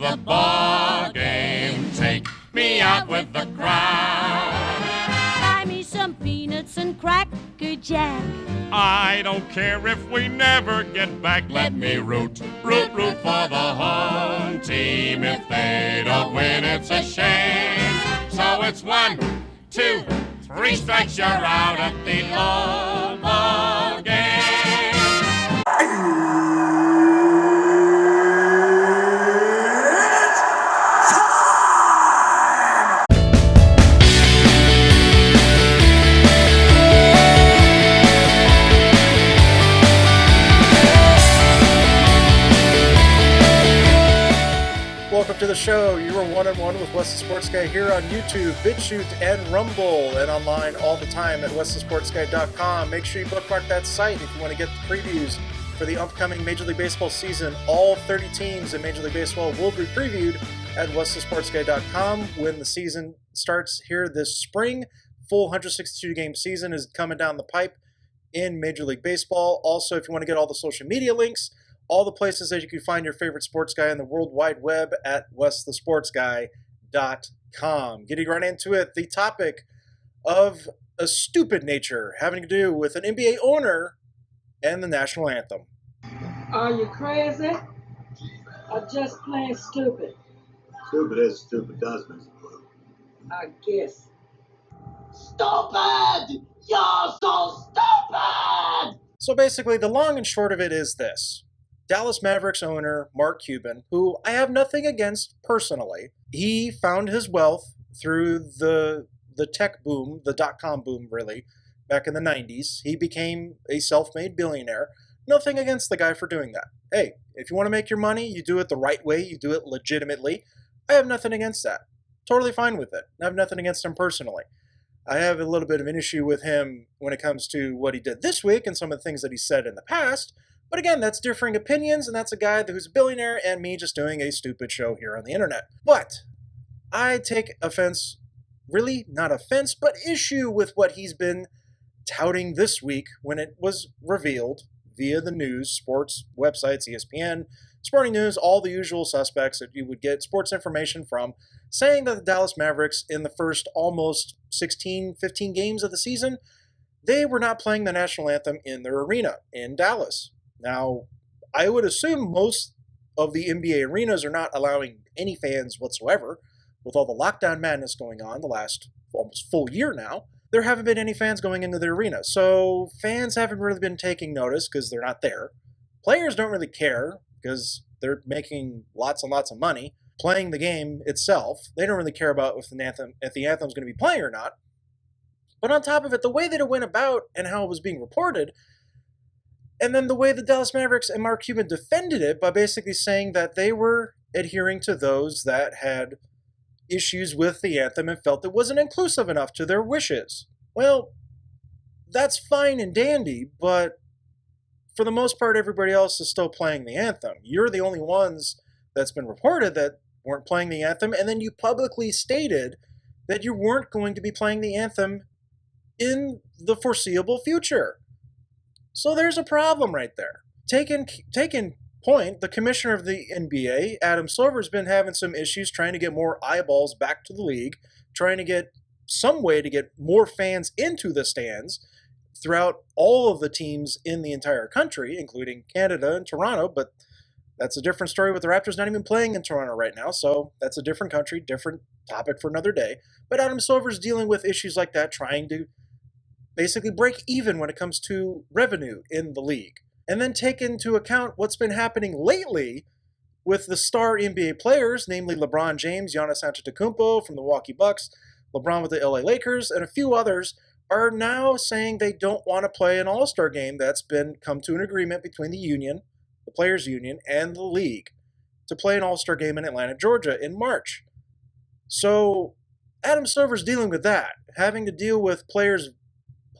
the ball game. Take me out with the crowd. Buy me some peanuts and Cracker Jack. I don't care if we never get back. Let me root for the home team. If they don't win, it's a shame. So it's 1, 2, 3 strikes, you're out at the old ball game. Welcome to the show. You are 1-on-1 with Wes the Sports Guy here on YouTube, BitChute, and Rumble, and online all the time at westhesportsguy.com. Make sure you bookmark that site if you want to get the previews for the upcoming Major League Baseball season. All 30 teams in Major League Baseball will be previewed at westhesportsguy.com when the season starts here this spring. Full 162-game season is coming down the pipe in Major League Baseball. Also, if you want to get all the social media links, all the places that you can find your favorite sports guy on the World Wide Web at westhesportsguy.com. Getting right into it, the topic of a stupid nature having to do with an NBA owner and the national anthem. Are you crazy? Or just plain stupid? Stupid is stupid does, Mr. Blue. I guess. Stupid! You're so stupid! So basically, the long and short of it is this. Dallas Mavericks owner Mark Cuban, who I have nothing against personally, he found his wealth through the tech boom, the dot-com boom really, back in the 90s. He became a self-made billionaire. Nothing against the guy for doing that. Hey, if you want to make your money, you do it the right way, you do it legitimately. I have nothing against that. Totally fine with it. I have nothing against him personally. I have a little bit of an issue with him when it comes to what he did this week and some of the things that he said in the past. But again, that's differing opinions, and that's a guy who's a billionaire and me just doing a stupid show here on the internet. But I take offense, really not offense, but issue with what he's been touting this week when it was revealed via the news, sports websites, ESPN, Sporting News, all the usual suspects that you would get sports information from, saying that the Dallas Mavericks in the first almost 16, 15 games of the season, they were not playing the national anthem in their arena in Dallas. Now, I would assume most of the NBA arenas are not allowing any fans whatsoever. With all the lockdown madness going on the last almost full year now, there haven't been any fans going into the arena. So fans haven't really been taking notice because they're not there. Players don't really care because they're making lots and lots of money playing the game itself. They don't really care about if the anthem's going to be playing or not. But on top of it, the way that it went about and how it was being reported, and then the way the Dallas Mavericks and Mark Cuban defended it by basically saying that they were adhering to those that had issues with the anthem and felt it wasn't inclusive enough to their wishes. Well, that's fine and dandy, but for the most part, everybody else is still playing the anthem. You're the only ones that's been reported that weren't playing the anthem, and then you publicly stated that you weren't going to be playing the anthem in the foreseeable future. So there's a problem right there. Taking point, the commissioner of the NBA, Adam Silver, has been having some issues trying to get more eyeballs back to the league, trying to get some way to get more fans into the stands throughout all of the teams in the entire country, including Canada and Toronto, but that's a different story with the Raptors not even playing in Toronto right now, so that's a different country, different topic for another day. But Adam Silver's dealing with issues like that, trying to basically break even when it comes to revenue in the league. And then take into account what's been happening lately with the star NBA players, namely LeBron James, Giannis Antetokounmpo from the Milwaukee Bucks, LeBron with the LA Lakers, and a few others are now saying they don't want to play an All-Star game that's been come to an agreement between the union, the players' union, and the league to play an All-Star game in Atlanta, Georgia in March. So Adam Silver's dealing with that, having to deal with players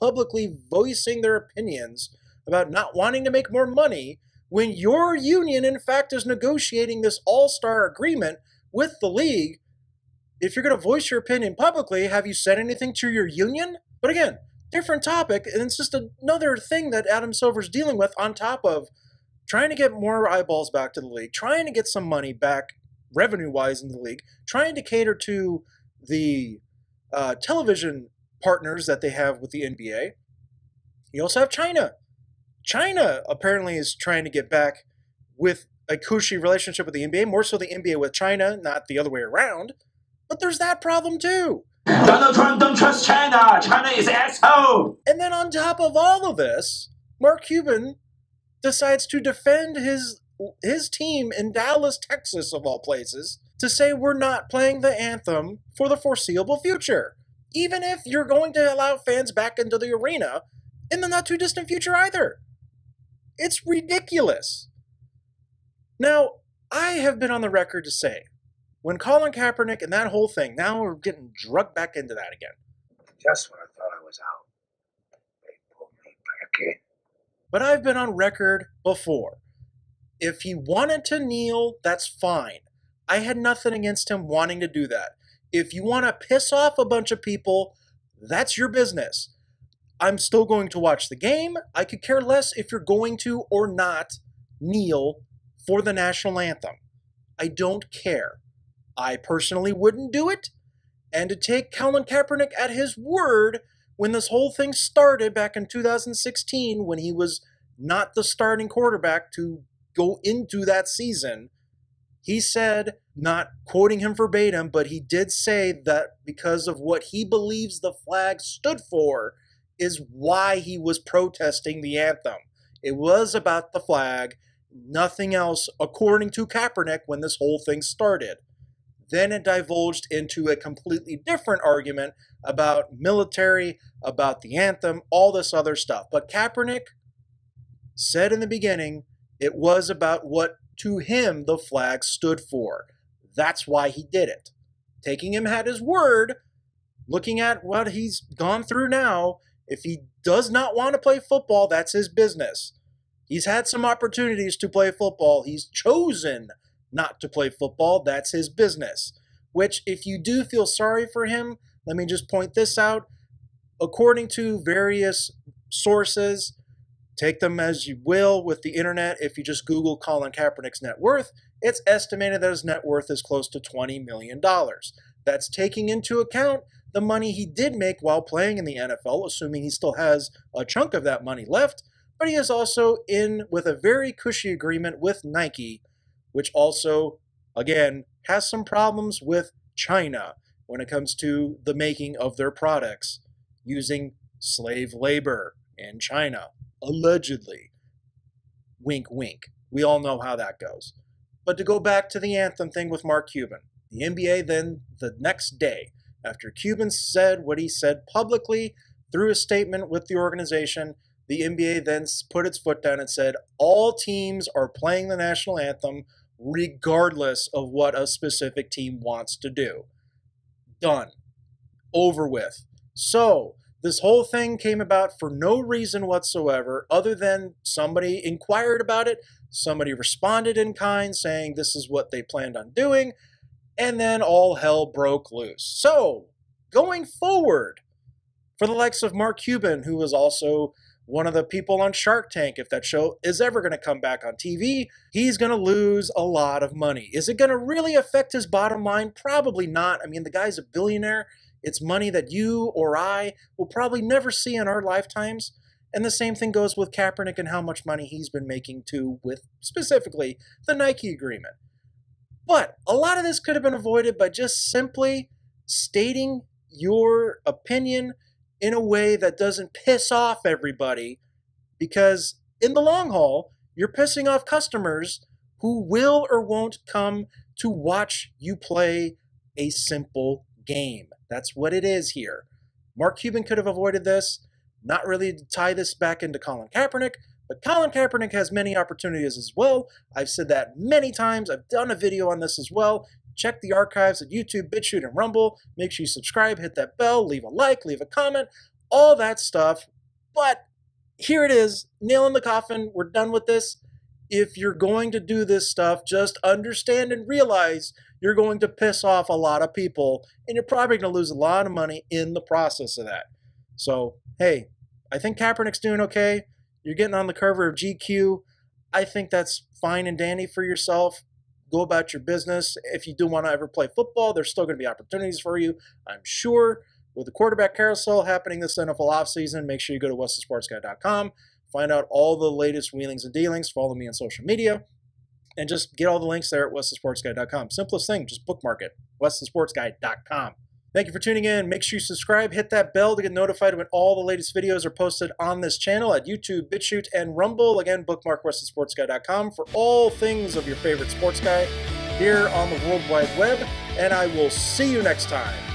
publicly voicing their opinions about not wanting to make more money when your union, in fact, is negotiating this all-star agreement with the league. If you're going to voice your opinion publicly, have you said anything to your union? But again, different topic, and it's just another thing that Adam Silver's dealing with on top of trying to get more eyeballs back to the league, trying to get some money back revenue-wise in the league, trying to cater to the television partners that they have with the NBA. You also have China. China apparently is trying to get back with a cushy relationship with the NBA, more so the NBA with China, not the other way around. But there's that problem too. Donald Trump don't trust China. China is an asshole. And then on top of all of this, Mark Cuban decides to defend his team in Dallas, Texas, of all places, to say we're not playing the anthem for the foreseeable future. Even if you're going to allow fans back into the arena in the not too distant future either. It's ridiculous. Now, I have been on the record to say, when Colin Kaepernick and that whole thing, now we're getting drugged back into that again. Just when I thought I was out, they pulled me back in. But I've been on record before. If he wanted to kneel, that's fine. I had nothing against him wanting to do that. If you want to piss off a bunch of people, that's your business. I'm still going to watch the game. I could care less if you're going to or not kneel for the national anthem. I don't care. I personally wouldn't do it. And to take Colin Kaepernick at his word, when this whole thing started back in 2016, when he was not the starting quarterback to go into that season, he said, not quoting him verbatim, but he did say that because of what he believes the flag stood for is why he was protesting the anthem. It was about the flag, nothing else, according to Kaepernick, when this whole thing started. Then it divulged into a completely different argument about military, about the anthem, all this other stuff. But Kaepernick said in the beginning, it was about what, to him, the flag stood for. That's why he did it. Taking him at his word, looking at what he's gone through now, if he does not want to play football, that's his business. He's had some opportunities to play football. He's chosen not to play football. That's his business. Which, if you do feel sorry for him, let me just point this out. According to various sources, take them as you will with the internet, if you just Google Colin Kaepernick's net worth, it's estimated that his net worth is close to $20 million. That's taking into account the money he did make while playing in the NFL, assuming he still has a chunk of that money left, but he is also in with a very cushy agreement with Nike, which also, again, has some problems with China when it comes to the making of their products using slave labor in China, allegedly. Wink, wink. We all know how that goes. But to go back to the anthem thing with Mark Cuban, the NBA then, the next day, after Cuban said what he said publicly through a statement with the organization, the NBA then put its foot down and said all teams are playing the national anthem regardless of what a specific team wants to do. Done. Over with. So, this whole thing came about for no reason whatsoever other than somebody inquired about it, somebody responded in kind saying this is what they planned on doing, and then all hell broke loose. So, going forward, for the likes of Mark Cuban, who was also one of the people on Shark Tank, if that show is ever going to come back on TV, he's going to lose a lot of money. Is it going to really affect his bottom line? Probably not. I mean, the guy's a billionaire. It's money that you or I will probably never see in our lifetimes. And the same thing goes with Kaepernick and how much money he's been making too, with specifically the Nike agreement. But a lot of this could have been avoided by just simply stating your opinion in a way that doesn't piss off everybody, because in the long haul, you're pissing off customers who will or won't come to watch you play a simple game. That's what it is here. Mark Cuban could have avoided this, not really to tie this back into Colin Kaepernick, but Colin Kaepernick has many opportunities as well. I've said that many times. I've done a video on this as well. Check the archives at YouTube, BitChute, and Rumble. Make sure you subscribe, hit that bell, leave a like, leave a comment, all that stuff. But here it is, nail in the coffin. We're done with this. If you're going to do this stuff, just understand and realize you're going to piss off a lot of people, and you're probably going to lose a lot of money in the process of that. So, hey, I think Kaepernick's doing okay. You're getting on the cover of GQ. I think that's fine and dandy for yourself. go about your business. If you do want to ever play football, there's still going to be opportunities for you, I'm sure. With the quarterback carousel happening this NFL offseason, make sure you go to whatthesportsguy.com, find out all the latest wheelings and dealings, follow me on social media, and just get all the links there at whatthesportsguy.com. Simplest thing, just bookmark it, whatthesportsguy.com. Thank you for tuning in. Make sure you subscribe, hit that bell to get notified when all the latest videos are posted on this channel at YouTube, BitChute, and Rumble. Again, bookmark whatthesportsguy.com for all things of your favorite sports guy here on the World Wide Web, and I will see you next time.